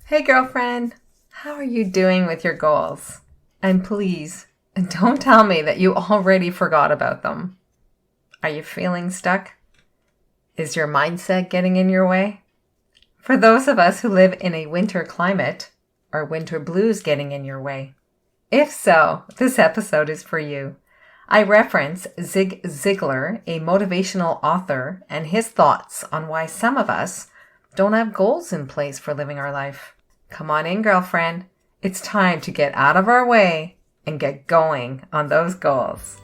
Hey girlfriend, how are you doing with your goals? And please, don't tell me that you already forgot about them. Are you feeling stuck? Is your mindset getting in your way? For those of us who live in a winter climate, are winter blues getting in your way? If so, this episode is for you. I reference Zig Ziglar, a motivational author, and his thoughts on why some of us don't have goals in place for living our life. Come on in, girlfriend. It's time to get out of our way and get going on those goals.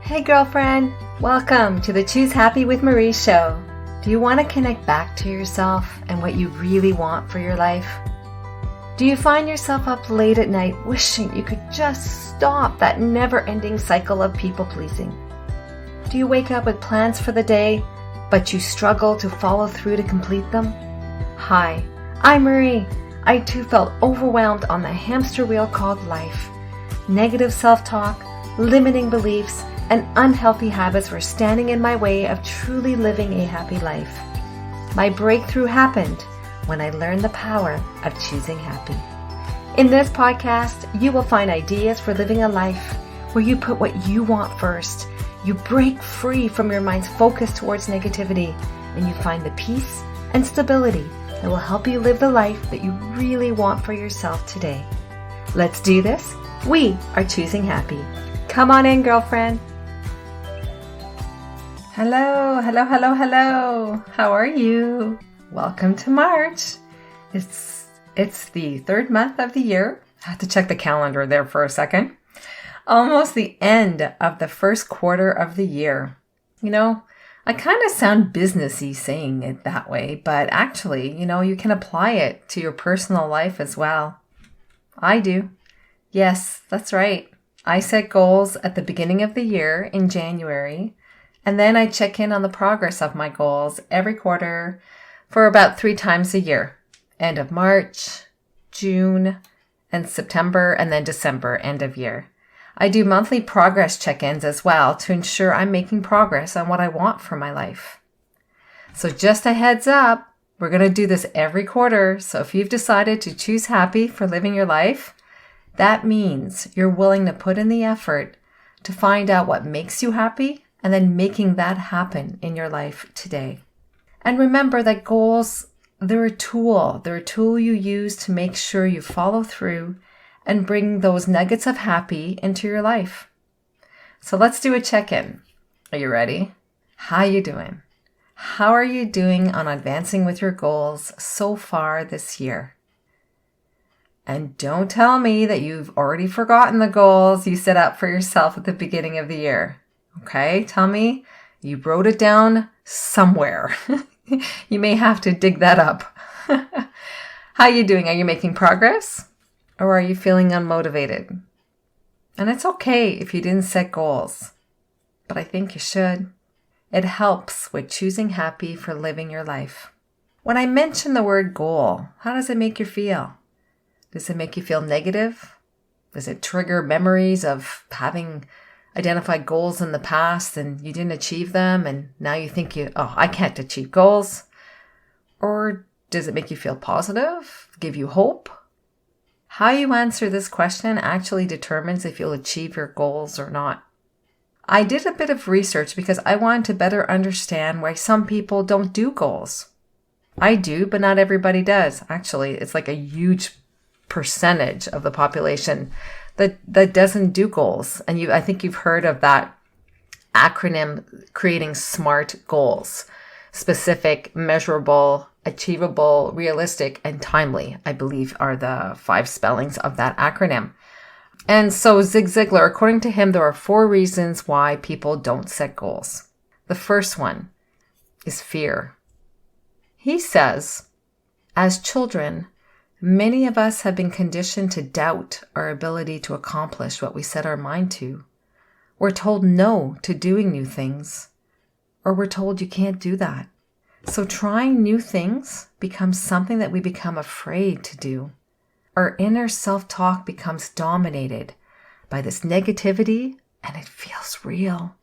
Hey, girlfriend. Welcome to the Choose Happy with Marie show. Do you want to connect back to yourself and what you really want for your life? Do you find yourself up late at night wishing you could just stop that never-ending cycle of people-pleasing? Do you wake up with plans for the day, but you struggle to follow through to complete them? Hi, I'm Marie. I too felt overwhelmed on the hamster wheel called life. Negative self-talk, limiting beliefs, and unhealthy habits were standing in my way of truly living a happy life. My breakthrough happened when I learned the power of choosing happy. In this podcast, you will find ideas for living a life where you put what you want first. You break free from your mind's focus towards negativity, and you find the peace and stability that will help you live the life that you really want for yourself today. Let's do this. We are choosing happy. Come on in, girlfriend. Hello. How are you? Welcome to March. It's the third month of the year. I have to check the calendar there for a second. Almost the end of the first quarter of the year. You know, I kind of sound businessy saying it that way, but actually, you can apply it to your personal life as well. I do. Yes, that's right. I set goals at the beginning of the year in January, and then I check in on the progress of my goals every quarter for about 3 times a year. End of March, June, and September, and then December, end of year. I do monthly progress check-ins as well to ensure I'm making progress on what I want for my life. So just a heads up, we're going to do this every quarter. So if you've decided to choose happy for living your life, that means you're willing to put in the effort to find out what makes you happy and then making that happen in your life today. And remember that goals, they're a tool. They're a tool you use to make sure you follow through and bring those nuggets of happy into your life. So let's do a check-in. Are you ready? How you doing? How are you doing on advancing with your goals so far this year? And don't tell me that you've already forgotten the goals you set up for yourself at the beginning of the year. Okay? Tell me you wrote it down somewhere. You may have to dig that up. How you doing? Are you making progress? Or are you feeling unmotivated? And it's okay if you didn't set goals, but I think you should. It helps with choosing happy for living your life. When I mention the word goal, how does it make you feel? Does it make you feel negative? Does it trigger memories of having identified goals in the past and you didn't achieve them and now you think I can't achieve goals? Or does it make you feel positive, give you hope? How you answer this question actually determines if you'll achieve your goals or not. I did a bit of research because I wanted to better understand why some people don't do goals. I do, but not everybody does. Actually, it's like a huge percentage of the population that doesn't do goals. And I think you've heard of that acronym, creating SMART goals: specific, measurable, achievable, realistic, and timely, I believe are the 5 spellings of that acronym. And so Zig Ziglar, according to him, there are 4 reasons why people don't set goals. The first one is fear. He says, as children, many of us have been conditioned to doubt our ability to accomplish what we set our mind to. We're told no to doing new things, or we're told you can't do that. So trying new things becomes something that we become afraid to do. Our inner self-talk becomes dominated by this negativity, and it feels real.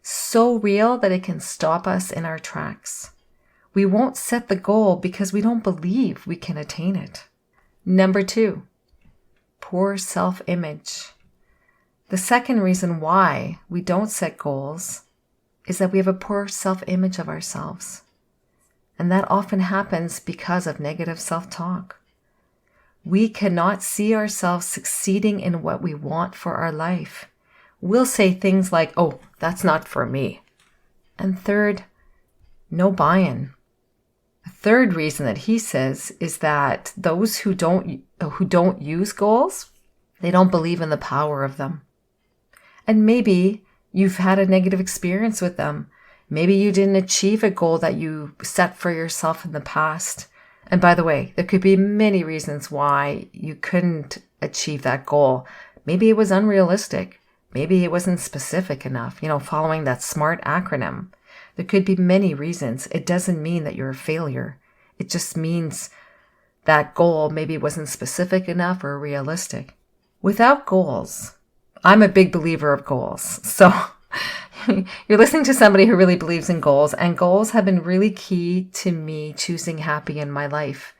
So real that it can stop us in our tracks. We won't set the goal because we don't believe we can attain it. Number 2, poor self-image. The second reason why we don't set goals is that we have a poor self-image of ourselves. And that often happens because of negative self-talk. We cannot see ourselves succeeding in what we want for our life. We'll say things like, oh, that's not for me. And third, no buy-in. The third reason that he says is that those who don't use goals, they don't believe in the power of them. And maybe you've had a negative experience with them. Maybe you didn't achieve a goal that you set for yourself in the past. And by the way, there could be many reasons why you couldn't achieve that goal. Maybe it was unrealistic. Maybe it wasn't specific enough, following that SMART acronym. There could be many reasons. It doesn't mean that you're a failure. It just means that goal maybe wasn't specific enough or realistic. Without goals, I'm a big believer of goals. So you're listening to somebody who really believes in goals, and goals have been really key to me choosing happy in my life,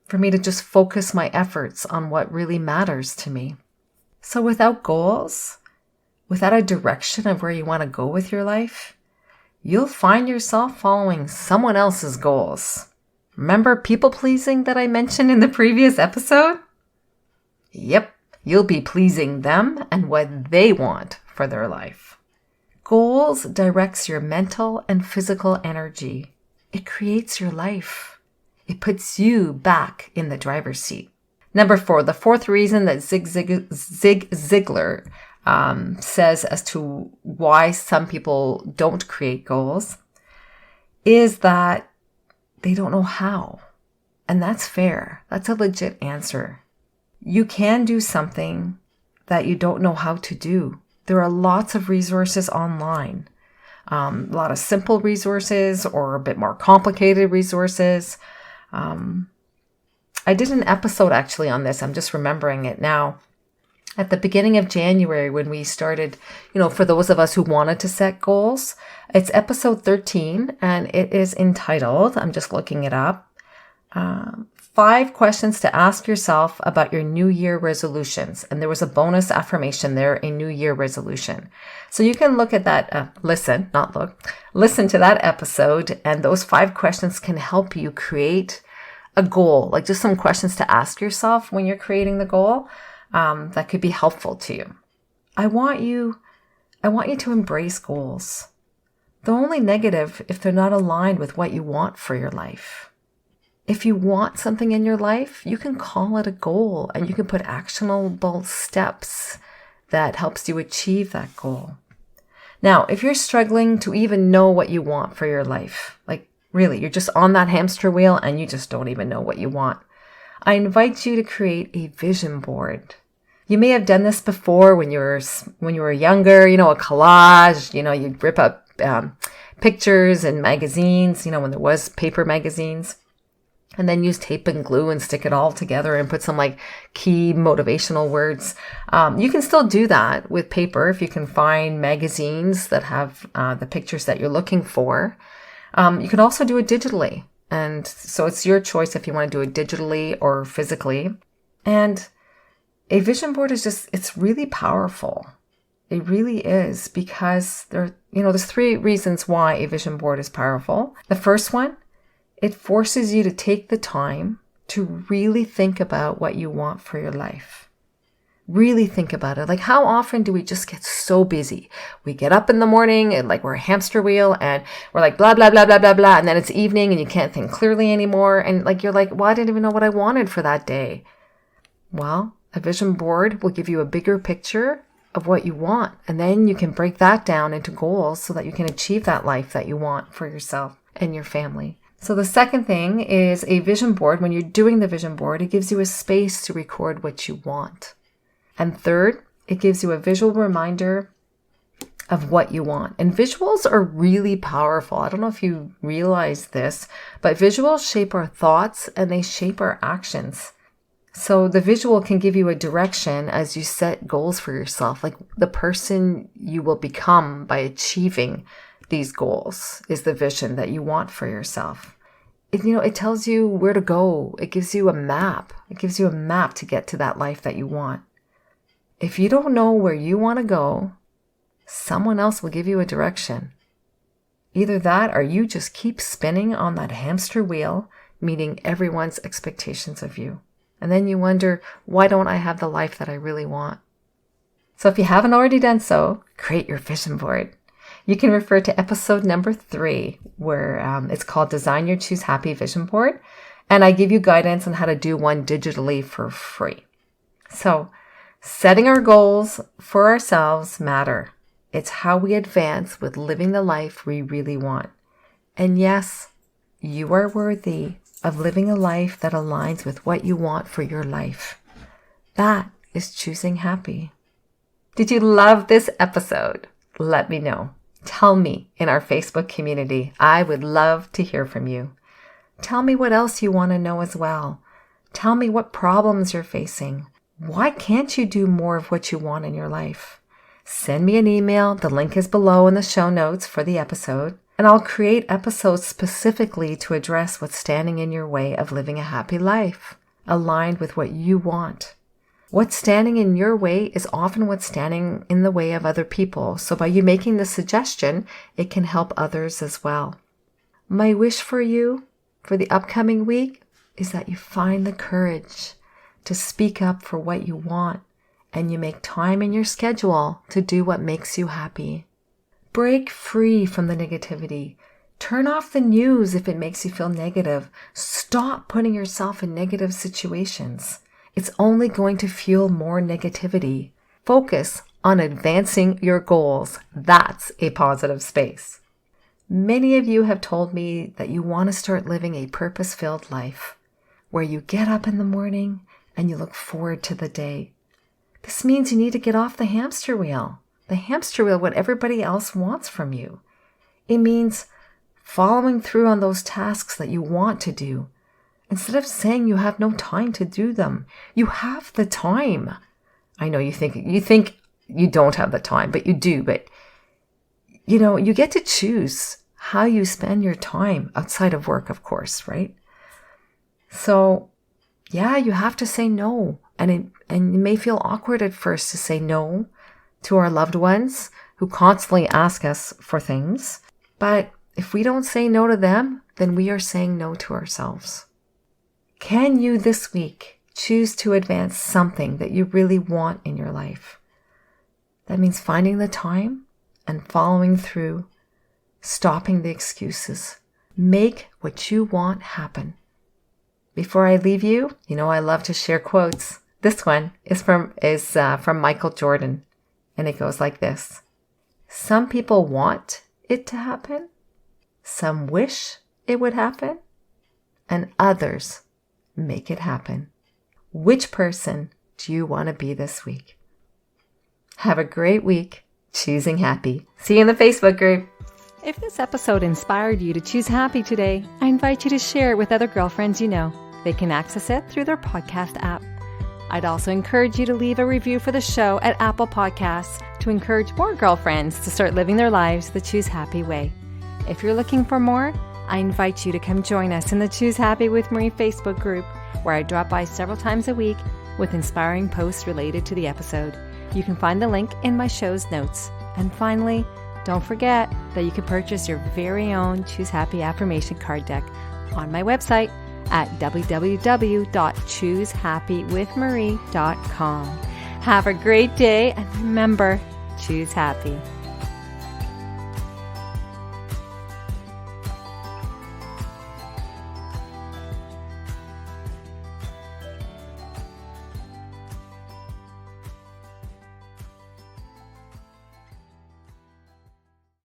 for me to just focus my efforts on what really matters to me. So without goals, without a direction of where you want to go with your life, you'll find yourself following someone else's goals. Remember people-pleasing that I mentioned in the previous episode? Yep, you'll be pleasing them and what they want for their life. Goals directs your mental and physical energy. It creates your life. It puts you back in the driver's seat. Number 4, the fourth reason that Zig Ziglar says as to why some people don't create goals is that they don't know how. And that's fair. That's a legit answer. You can do something that you don't know how to do. There are lots of resources online, a lot of simple resources or a bit more complicated resources. I did an episode actually on this. I'm just remembering it now. At the beginning of January, when we started, for those of us who wanted to set goals, it's episode 13 and it is entitled, I'm just looking it up, 5 questions to ask yourself about your New Year resolutions. And there was a bonus affirmation there, a New Year resolution. So you can look at that, listen to that episode, and those 5 questions can help you create a goal, like just some questions to ask yourself when you're creating the goal. That could be helpful to you. I want you to embrace goals. They're only negative if they're not aligned with what you want for your life. If you want something in your life, you can call it a goal and you can put actionable steps that helps you achieve that goal. Now, if you're struggling to even know what you want for your life, like really, you're just on that hamster wheel and you just don't even know what you want, I invite you to create a vision board. You may have done this before when you were younger, a collage, you'd rip up pictures and magazines, when there was paper magazines, and then use tape and glue and stick it all together and put some key motivational words. You can still do that with paper if you can find magazines that have the pictures that you're looking for. You can also do it digitally. And so it's your choice if you want to do it digitally or physically. And a vision board is it's really powerful. It really is, because there's 3 reasons why a vision board is powerful. The first one, it forces you to take the time to really think about what you want for your life. Really think about it. How often do we just get so busy? We get up in the morning and we're a hamster wheel and we're blah, blah, blah, blah, blah, blah. And then it's evening and you can't think clearly anymore. And you're well, I didn't even know what I wanted for that day. Well, a vision board will give you a bigger picture of what you want. And then you can break that down into goals so that you can achieve that life that you want for yourself and your family. So the second thing is a vision board. When you're doing the vision board, it gives you a space to record what you want. And third, it gives you a visual reminder of what you want. And visuals are really powerful. I don't know if you realize this, but visuals shape our thoughts and they shape our actions. So the visual can give you a direction as you set goals for yourself, the person you will become by achieving these goals is the vision that you want for yourself. It tells you where to go. It gives you a map. It gives you a map to get to that life that you want. If you don't know where you want to go, someone else will give you a direction. Either that or you just keep spinning on that hamster wheel, meeting everyone's expectations of you. And then you wonder, why don't I have the life that I really want? So if you haven't already done so, create your vision board. You can refer to episode number 3, where it's called Design Your Choose Happy Vision Board. And I give you guidance on how to do one digitally for free. So setting our goals for ourselves matter. It's how we advance with living the life we really want. And yes, you are worthy of living a life that aligns with what you want for your life. That is choosing happy. Did you love this episode? Let me know. Tell me in our Facebook community. I would love to hear from you. Tell me what else you want to know as well. Tell me what problems you're facing. Why can't you do more of what you want in your life? Send me an email. The link is below in the show notes for the episode. And I'll create episodes specifically to address what's standing in your way of living a happy life, aligned with what you want. What's standing in your way is often what's standing in the way of other people. So by you making the suggestion, it can help others as well. My wish for you for the upcoming week is that you find the courage to speak up for what you want and you make time in your schedule to do what makes you happy. Break free from the negativity. Turn off the news if it makes you feel negative. Stop putting yourself in negative situations. It's only going to fuel more negativity. Focus on advancing your goals. That's a positive space. Many of you have told me that you want to start living a purpose-filled life where you get up in the morning and you look forward to the day. This means you need to get off the hamster wheel. The hamster wheel, what everybody else wants from you. It means following through on those tasks that you want to do. Instead of saying you have no time to do them, you have the time. I know you think you don't have the time, but you do. But, you get to choose how you spend your time outside of work, of course, right? So, yeah, you have to say no. And it may feel awkward at first to say no to our loved ones who constantly ask us for things. But if we don't say no to them, then we are saying no to ourselves. Can you this week choose to advance something that you really want in your life? That means finding the time and following through, stopping the excuses. Make what you want happen. Before I leave you, I love to share quotes. This one is from Michael Jordan, and it goes like this. Some people want it to happen. Some wish it would happen. And others make it happen. Which person do you want to be this week? Have a great week choosing happy. See you in the Facebook group. If this episode inspired you to choose happy today, I invite you to share it with other girlfriends you know. They can access it through their podcast app. I'd also encourage you to leave a review for the show at Apple Podcasts to encourage more girlfriends to start living their lives the Choose Happy way. If you're looking for more, I invite you to come join us in the Choose Happy with Marie Facebook group, where I drop by several times a week with inspiring posts related to the episode. You can find the link in my show's notes. And finally, don't forget that you can purchase your very own Choose Happy affirmation card deck on my website at www.choosehappywithmarie.com. Have a great day, and remember, choose happy.